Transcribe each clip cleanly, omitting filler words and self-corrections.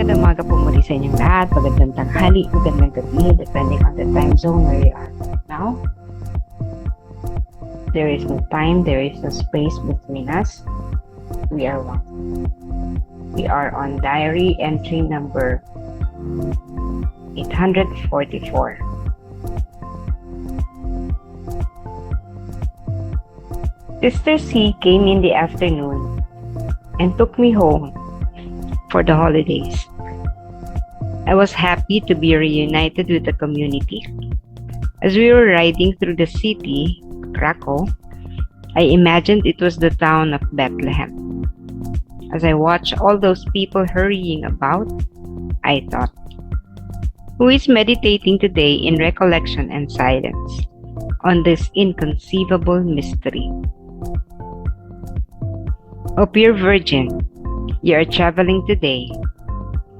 Magandang umaga po muli sa inyong lahat. Magandang tanghali, magandang gabi, depending on the time zone where you are now. There is no time, there is no space between us. We are one. We are on diary entry number 844. Sister C came in the afternoon and took me home for the holidays. I was happy to be reunited with the community. As we were riding through the city, Krakow, I imagined it was the town of Bethlehem. As I watched all those people hurrying about, I thought, who is meditating today in recollection and silence on this inconceivable mystery? O pure Virgin, you are traveling today,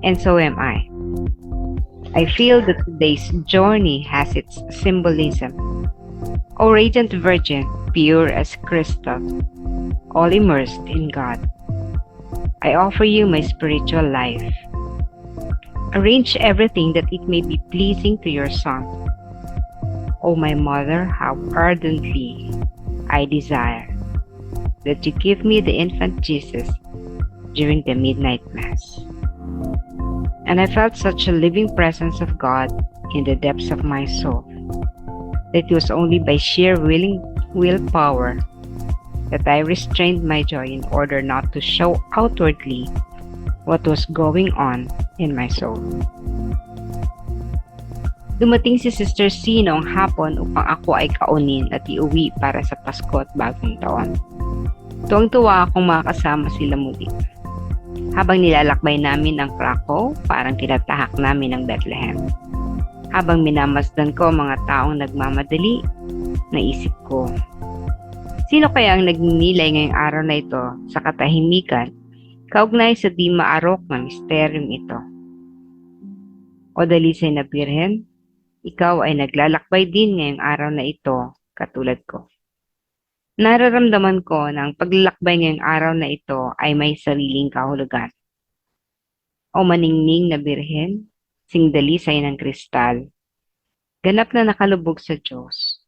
and so am I. I feel that today's journey has its symbolism. O radiant Virgin, pure as crystal, all immersed in God, I offer you my spiritual life. Arrange everything that it may be pleasing to your Son. O my Mother, how ardently I desire that you give me the infant Jesus during the midnight mass. And I felt such a living presence of God in the depths of my soul that it was only by sheer willpower that I restrained my joy in order not to show outwardly what was going on in my soul. Dumating si Sister C noong hapon upang ako ay kaunin at iuwi para sa Pasko at Bagong Taon. Tuwang-tuwa akong makasama sila muli. Habang nilalakbay namin ang Krakow, parang tinatahak namin ang Bethlehem. Habang minamasdan ko ang mga taong nagmamadali, naisip ko, sino kaya ang nagninilay ngayong araw na ito sa katahimikan, kaugnay sa di maarok na misteryong ito? O dalisay na Birhen, ikaw ay naglalakbay din ngayong araw na ito katulad ko. Nararamdaman ko na ang paglalakbay ngayong araw na ito ay may sariling kahulugan. O maningning na Birhen, singdalisay ng kristal, ganap na nakalubog sa Diyos.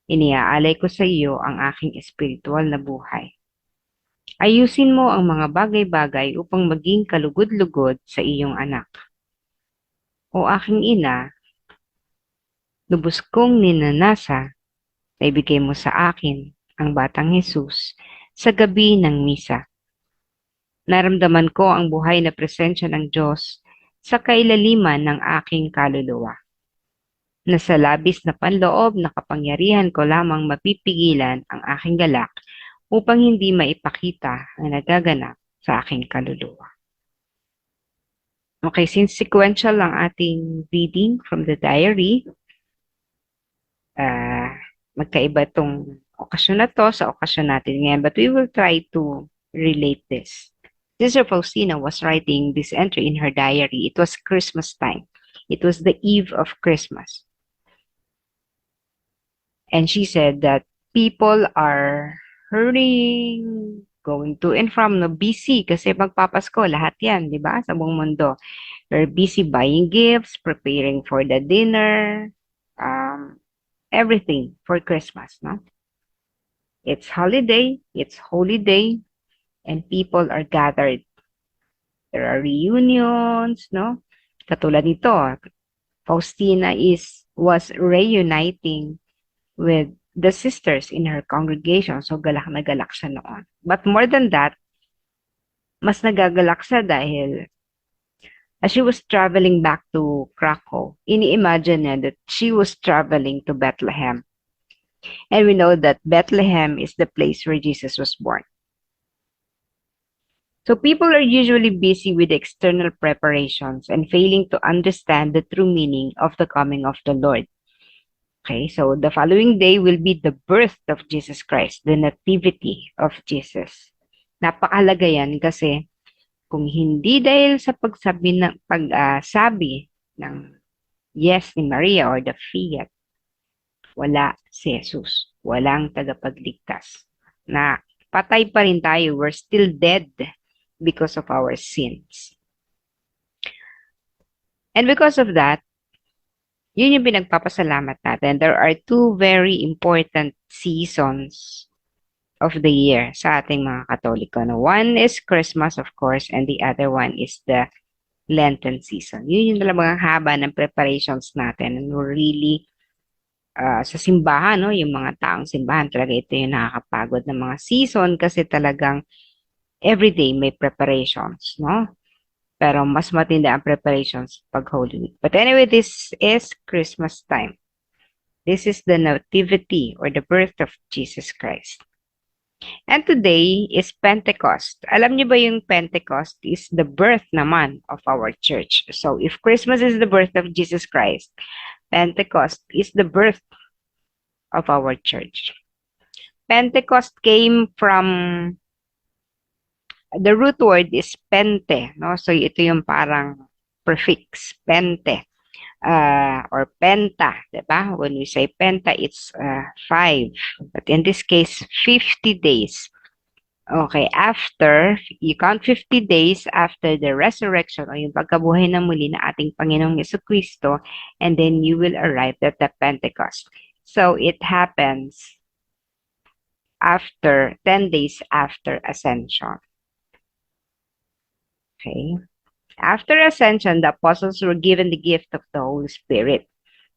Iniaalay ko sa iyo ang aking espiritual na buhay. Ayusin mo ang mga bagay-bagay upang maging kalugod-lugod sa iyong anak. O aking ina, lubos kong ninanasa na ibigay mo sa akin ang batang Jesus sa gabi ng misa. Naramdaman ko ang buhay na presensya ng Diyos sa kailaliman ng aking kaluluwa. Na sa labis na panloob na kapangyarihan ko lamang mapipigilan ang aking galak upang hindi maipakita ang nagaganap sa aking kaluluwa. Okay, since sequential ang ating reading from the diary, magkaiba itong okasyon na to sa okasyon natin ngayon, but we will try to relate this. Sister Faustina was writing this entry in her diary. It was Christmas time. It was the eve of Christmas. And she said that people are hurrying, going to and from, no, busy kasi magpapasko, lahat yan, di ba, sa buong mundo. They're busy buying gifts, preparing for the dinner, everything for Christmas, no? It's holiday, it's holy day, and people are gathered. There are reunions, no? Katulad nito, Faustina was reuniting with the sisters in her congregation. So galak na galak siya noon. But more than that, mas nagagalak siya dahil as she was traveling back to Krakow, ini-imagine niya that she was traveling to Bethlehem. And we know that Bethlehem is the place where Jesus was born. So people are usually busy with external preparations and failing to understand the true meaning of the coming of the Lord. Okay, so the following day will be the birth of Jesus Christ, the nativity of Jesus. Napakahalaga yan kasi kung hindi dahil sa pagsabi ng yes ni Maria or the fiat, wala si Jesus. Walang tagapagligtas. Na patay pa rin tayo. We're still dead because of our sins. And because of that, yun yung pinagpapasalamat natin. There are two very important seasons of the year sa ating mga Katoliko. No? One is Christmas, of course, and the other one is the Lenten season. Yun yung talagang haba ng preparations natin. And we're really, sa simbahan, no? Yung mga taong simbahan, talaga ito yung nakakapagod ng mga season kasi talagang everyday may preparations, no? Pero mas matindi ang preparations pag Holy Week. But anyway, this is Christmas time. This is the nativity or the birth of Jesus Christ. And today is Pentecost. Alam niyo ba yung Pentecost is the birth naman of our church. So if Christmas is the birth of Jesus Christ, Pentecost is the birth of our church. Pentecost came from, the root word is pente, no? So ito yung parang prefix, pente, or penta, diba? When we say penta, it's 5. But in this case, 50 days. Okay, after, you count 50 days after the resurrection o yung pagkabuhay na muli na ating Panginoong Jesucristo, and then you will arrive at the Pentecost. So it happens after 10 days after Ascension. Okay. After Ascension, the apostles were given the gift of the Holy Spirit.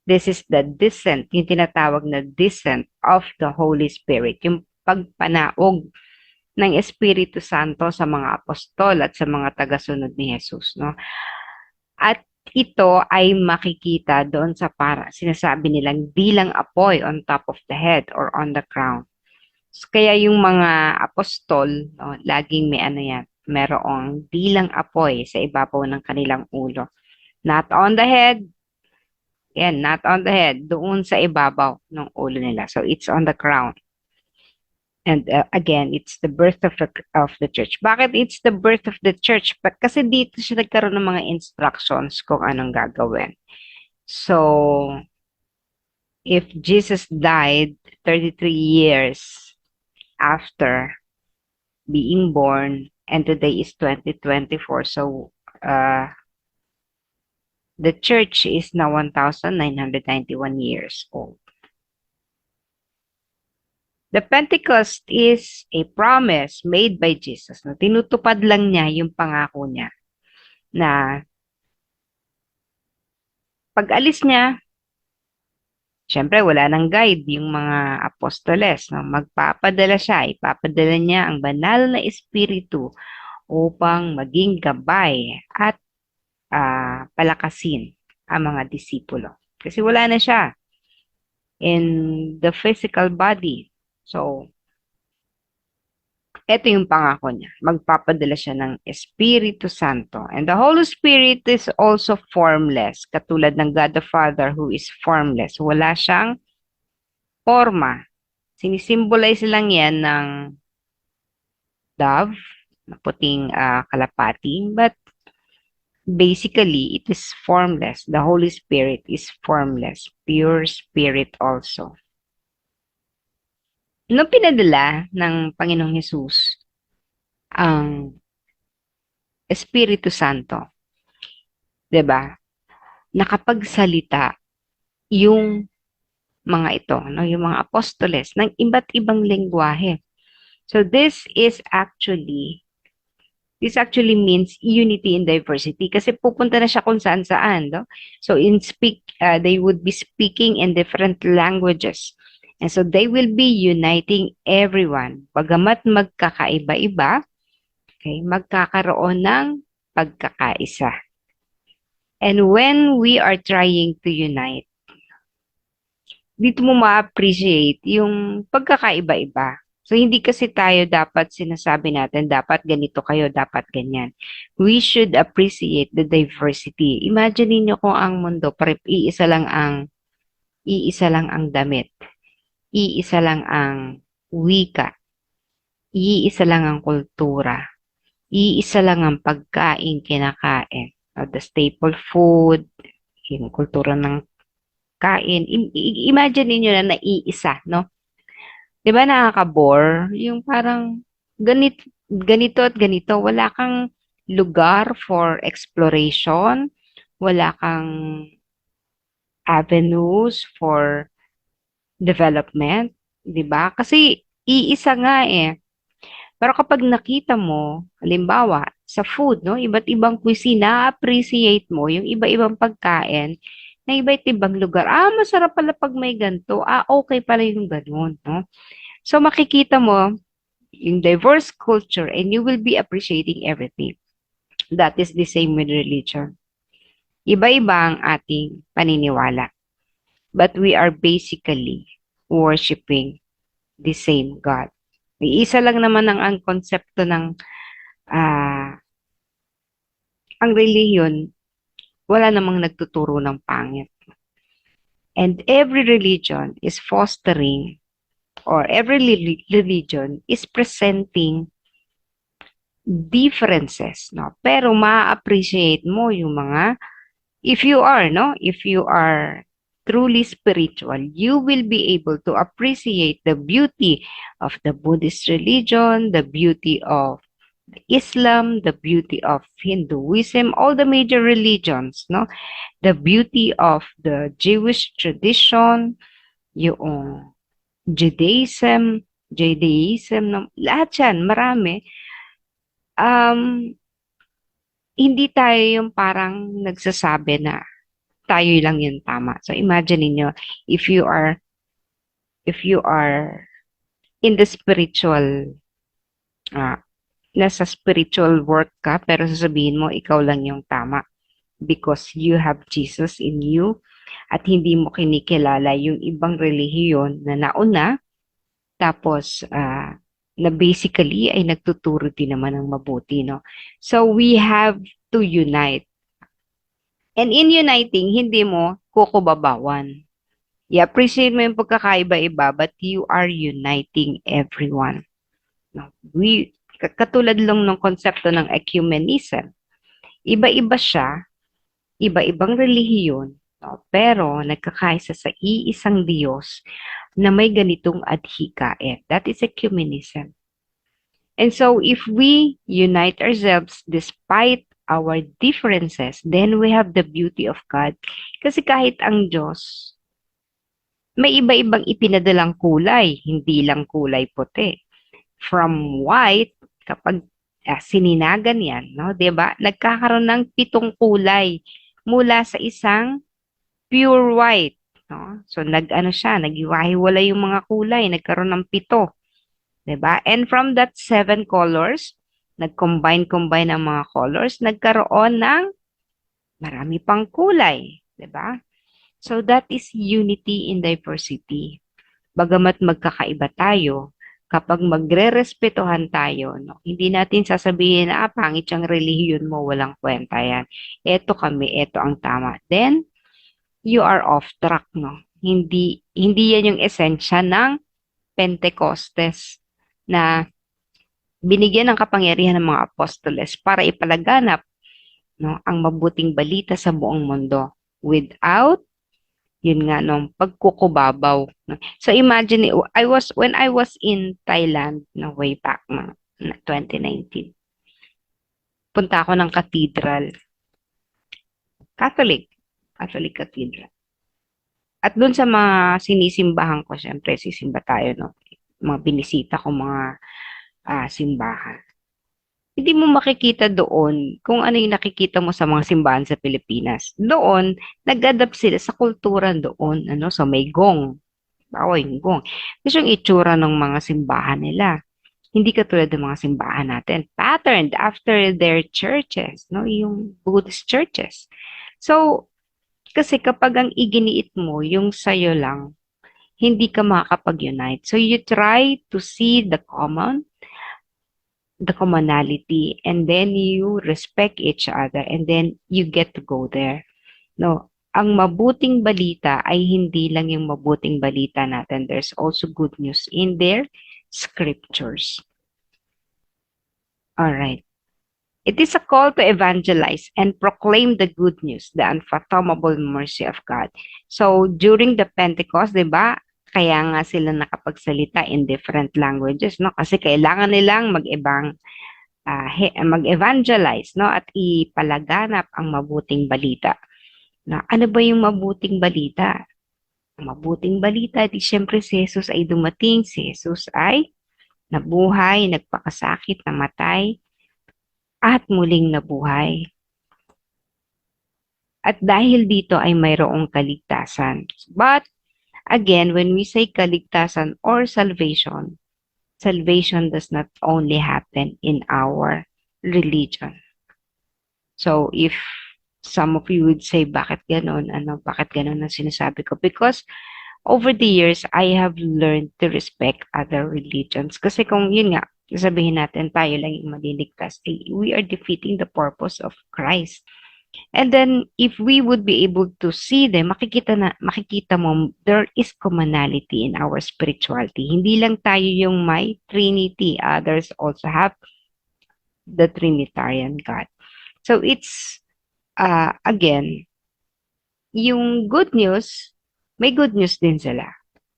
This is the descent, yung tinatawag na descent of the Holy Spirit, yung pagpanaog ng Espiritu Santo sa mga apostol at sa mga tagasunod ni Jesus, no? At ito ay makikita doon sa sinasabi nilang bilang apoy on top of the head or on the crown. So, kaya yung mga apostol, no, laging may merong bilang apoy sa ibabaw ng kanilang ulo. Not on the head, not on the head, doon sa ibabaw ng ulo nila. So it's on the crown. And again, it's the birth of the church. Bakit it's the birth of the church? Kasi dito siya nagkaroon ng mga instructions kung anong gagawin. So, if Jesus died 33 years after being born, and today is 2024, so the church is now 1,991 years old. The Pentecost is a promise made by Jesus. No? Tinutupad lang niya yung pangako niya na pag-alis niya, syempre wala nang guide yung mga apostoles. No? Magpapadala siya, ipapadala niya ang banal na espiritu upang maging gabay at palakasin ang mga disipulo. Kasi wala na siya in the physical body. So, ito yung pangako niya. Magpapadala siya ng Espiritu Santo. And the Holy Spirit is also formless. Katulad ng God the Father who is formless. Wala siyang forma. Sinisimbolize lang yan ng dove, na puting kalapati. But basically, it is formless. The Holy Spirit is formless. Pure Spirit also. Nung pinadala ng Panginoong Hesus ang Espiritu Santo, 'di ba? Nakapagsalita yung mga ito, no, yung mga apostoles ng iba't ibang lengguwahe. So this actually means unity in diversity kasi pupunta na siya kung saan-saan, no? So they would be speaking in different languages. And so they will be uniting everyone. Bagamat magkakaiba-iba, okay, magkakaroon ng pagkakaisa. And when we are trying to unite, dito mo ma-appreciate yung pagkakaiba-iba. So, hindi kasi tayo dapat sinasabi natin, dapat ganito kayo, dapat ganyan. We should appreciate the diversity. Imagine niyo kung ang mundo, iisa lang ang damit. Iisa lang ang wika, iisa lang ang kultura, iisa lang ang pagkain, kinakain. The staple food, yung kultura ng kain. Imagine niyo na naiisa, no? 'Di ba nakaka-bore? Yung parang ganito at ganito, wala kang lugar for exploration, wala kang avenues for development, 'di ba? Kasi iisa nga eh. Pero kapag nakita mo, halimbawa, sa food, no, iba't ibang cuisine, na-appreciate mo yung iba-ibang pagkain na iba't ibang lugar. Ah, masarap pala pag may ganito. Ah, okay pala yung ganun, no? So makikita mo yung diverse culture and you will be appreciating everything. That is the same with religion. Iba-iba ang ating paniniwala. But we are basically worshiping the same God. May isa lang naman ang konsepto ng ah, ang relihiyon, wala namang nagtuturo ng pangit. And every religion is fostering or every religion is presenting differences, no? Pero ma-appreciate mo yung mga if you are, no? If you are truly spiritual, you will be able to appreciate the beauty of the Buddhist religion, the beauty of Islam, the beauty of Hinduism, all the major religions, no? The beauty of the Jewish tradition, yung Judaism, no? Lahat yan, marami. Um, hindi tayo yung parang nagsasabi na tayo lang yung tama. So imagine niyo if you are if you are in the spiritual uh, nasa spiritual work ka pero sasabihin mo ikaw lang yung tama because you have Jesus in you at hindi mo kinikilala yung ibang relihiyon na nauna tapos na basically ay nagtuturo din naman ng mabuti, no? So we have to unite. And in uniting, hindi mo kukubabawan. I-appreciate mo yung pagkakaiba-iba, but you are uniting everyone. No? Katulad lang ng konsepto ng ecumenism. Iba-iba siya, iba-ibang relihiyon, no? Pero nagkakaisa sa iisang Diyos na may ganitong adhikain. That is ecumenism. And so if we unite ourselves despite our differences, then we have the beauty of God. Kasi kahit ang Diyos, may iba-ibang ipinadalang kulay, hindi lang kulay puti. From white, kapag sininagan yan, no, 'di ba? Nagkakaroon ng 7 kulay mula sa isang pure white, no? So nag-ano siya, naghiwa-hiwalay yung mga kulay, nagkaroon ng 7, 'di ba? And from that 7 colors, nag-combine ang mga colors, nagkaroon ng marami pang kulay, 'di ba? So that is unity in diversity. Bagamat magkakaiba tayo, kapag magre-respetuhan tayo, no, hindi natin sasabihin na, pangit yung relihiyon mo, walang kwenta yan. Eto kami, eto ang tama. Then, you are off track, no? Hindi yan yung esensya ng Pentecostes na binigyan ng kapangyarihan ng mga apostoles para ipalaganap, no, ang mabuting balita sa buong mundo without yun nga nung pagkukubabaw. No? So imagine when I was in Thailand na way back na 2019. Punta ako ng cathedral. Catholic cathedral. At doon sa mga sinisimbahan ko, syempre sisimba tayo, no? Mga binisita ko mga simbahan. Hindi mo makikita doon kung ano yung nakikita mo sa mga simbahan sa Pilipinas. Doon, nag-adapt sila sa kultura doon. Ano? So may gong. Bawa yung gong. Kasi yung itsura ng mga simbahan nila. Hindi katulad ng mga simbahan natin. Patterned after their churches. No? Yung Buddhist churches. So, kasi kapag ang iginiit mo, yung sayo lang, hindi ka makakapag-unite. So, you try to see the commonality, and then you respect each other, and then you get to go there. No, ang mabuting balita ay hindi lang yung mabuting balita natin. There's also good news in their scriptures. All right. It is a call to evangelize and proclaim the good news, the unfathomable mercy of God. So, during the Pentecost, di ba, kaya nga sila nakapagsalita in different languages, no? Kasi kailangan nilang mag-evangelize, no? At ipalaganap ang mabuting balita. Na ano ba yung mabuting balita? Ang mabuting balita, di syempre si Jesus ay dumating, si Jesus ay nabuhay, nagpakasakit, namatay, at muling nabuhay. At dahil dito ay mayroong kaligtasan. But again, when we say kaligtasan or salvation, salvation does not only happen in our religion. So if some of you would say, bakit ganon? Bakit ganon ang sinasabi ko? Because over the years, I have learned to respect other religions. Kasi kung yun nga, sabihin natin tayo lang yung maliligtas, we are defeating the purpose of Christ. And then, if we would be able to see them, makikita mo, there is commonality in our spirituality. Hindi lang tayo yung may Trinity. Others also have the Trinitarian God. So, it's, again, yung good news, may good news din sila.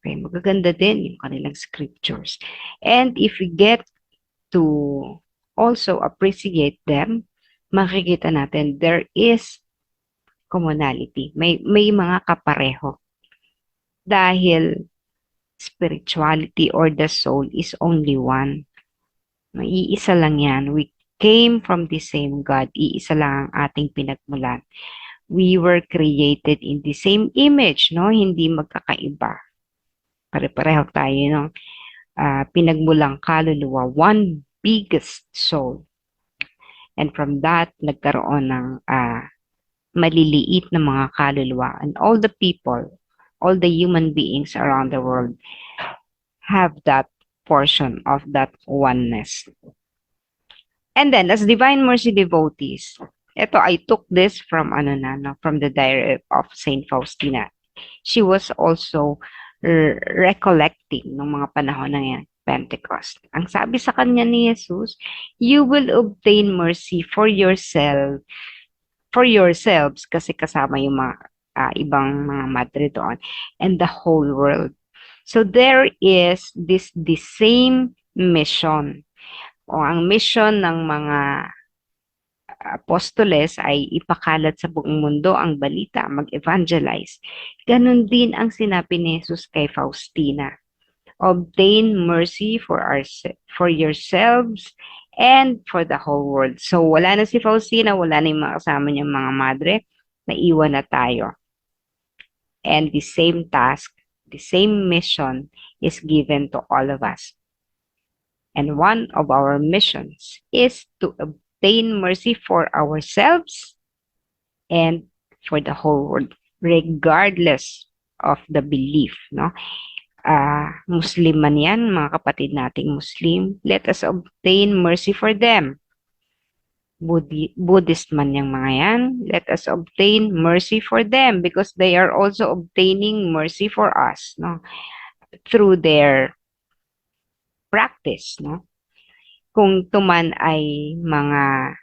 Okay, magaganda din yung kanilang scriptures. And if we get to also appreciate them, makikita natin there is commonality. May mga kapareho. Dahil spirituality or the soul is only one. Iisa lang yan. We came from the same God. Iisa lang ang ating pinagmulan. We were created in the same image, no? Hindi magkakaiba. Pare-pareho tayo, no? Pinagmulang kaluluwa, one biggest soul. And from that, nagkaroon ng maliliit na mga kaluluwa. And all the people, all the human beings around the world have that portion of that oneness. And then, as Divine Mercy devotees, ito, I took this from, from the diary of Saint Faustina. She was also recollecting ng mga panahon ng Pentecost. Ang sabi sa kanya ni Jesus, you will obtain mercy for yourselves, kasi kasama yung mga ibang mga madre doon, and the whole world. So there is the same mission. O ang mission ng mga apostoles ay ipakalat sa buong mundo ang balita, mag-evangelize. Ganon din ang sinabi ni Jesus kay Faustina. Obtain mercy for yourselves and for the whole world. So wala na si Faustina, wala na yung mga kasama niyang mga madre, naiwan na tayo. And the same task, the same mission is given to all of us. And one of our missions is to obtain mercy for ourselves and for the whole world, regardless of the belief, no? Muslim man yan, mga kapatid nating Muslim, let us obtain mercy for them. Buddhist man yung mga yan, let us obtain mercy for them because they are also obtaining mercy for us, no? Through their practice, no? Kung tuman ay mga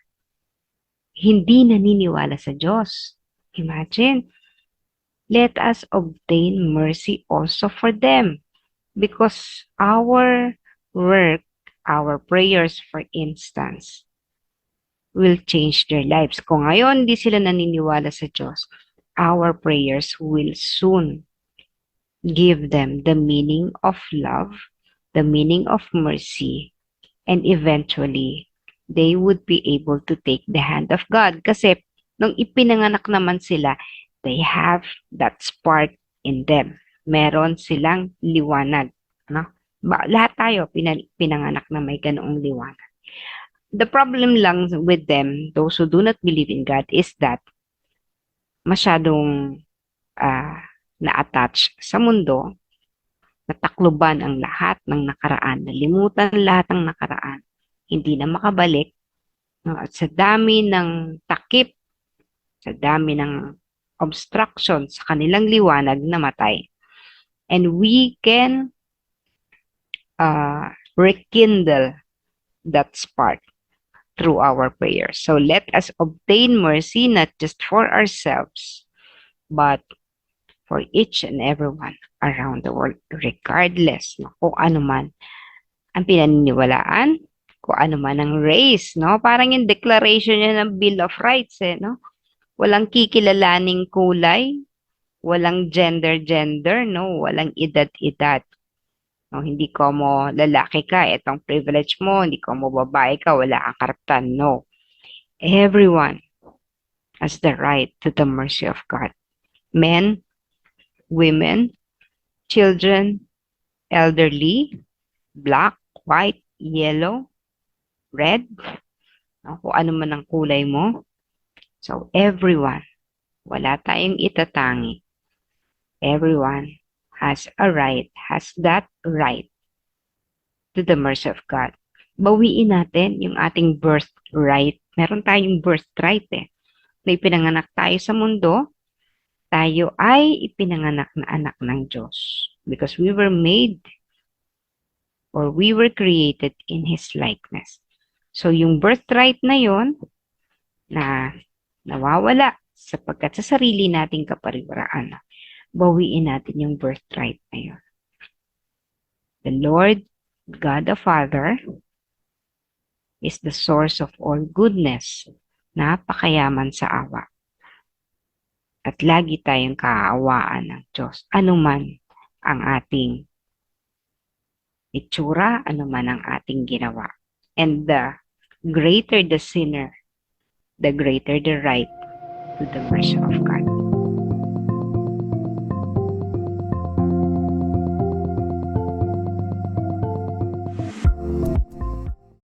hindi naniniwala sa Diyos. Imagine, let us obtain mercy also for them because our work, our prayers, for instance, will change their lives. Kung ngayon di sila naniniwala sa Diyos, our prayers will soon give them the meaning of love, the meaning of mercy, and eventually, they would be able to take the hand of God. Kasi, nung ipinanganak naman sila, they have that spark in them. Meron silang liwanag. No? Lahat tayo pinanganak na may ganoong liwanag. The problem lang with them, those who do not believe in God, is that masyadong na-attach sa mundo, natakluban ang lahat ng nakaraan, nalimutan lahat ng nakaraan, hindi na makabalik, no? At sa dami ng takip, sa dami ng obstruction sa kanilang liwanag, namatay. And we can rekindle that spark through our prayers. So let us obtain mercy not just for ourselves, but for each and everyone around the world, regardless, no, kung ano man ang pinaniniwalaan, kung ano man ang race, no? Parang yung declaration niya ng Bill of Rights, no? Walang kikilalaning kulay, walang gender, no? Walang edad-edad. No, hindi ko mo lalaki ka, itong privilege mo, hindi ko mo babae ka, wala kang karapatan. No. Everyone has the right to the mercy of God. Men, women, children, elderly, black, white, yellow, red, no? Kung ano man ang kulay mo. So, everyone, wala tayong itatangi. Everyone has a right, has that right to the mercy of God. Bawiin natin yung ating birthright. Meron tayong birthright Na ipinanganak tayo sa mundo, tayo ay ipinanganak na anak ng Diyos. Because we were made or we were created in His likeness. So yung birthright na yon na nawawala sapagkat sa sarili nating kapariwaraan, bawiin natin yung birthright na yon. The Lord, God the Father, is the source of all goodness, napakayaman sa awa. At lagi tayong kaaawaan ng Diyos, anuman ang ating itsura, anuman ang ating ginawa. And the greater the sinner, the greater the right to the mercy of God.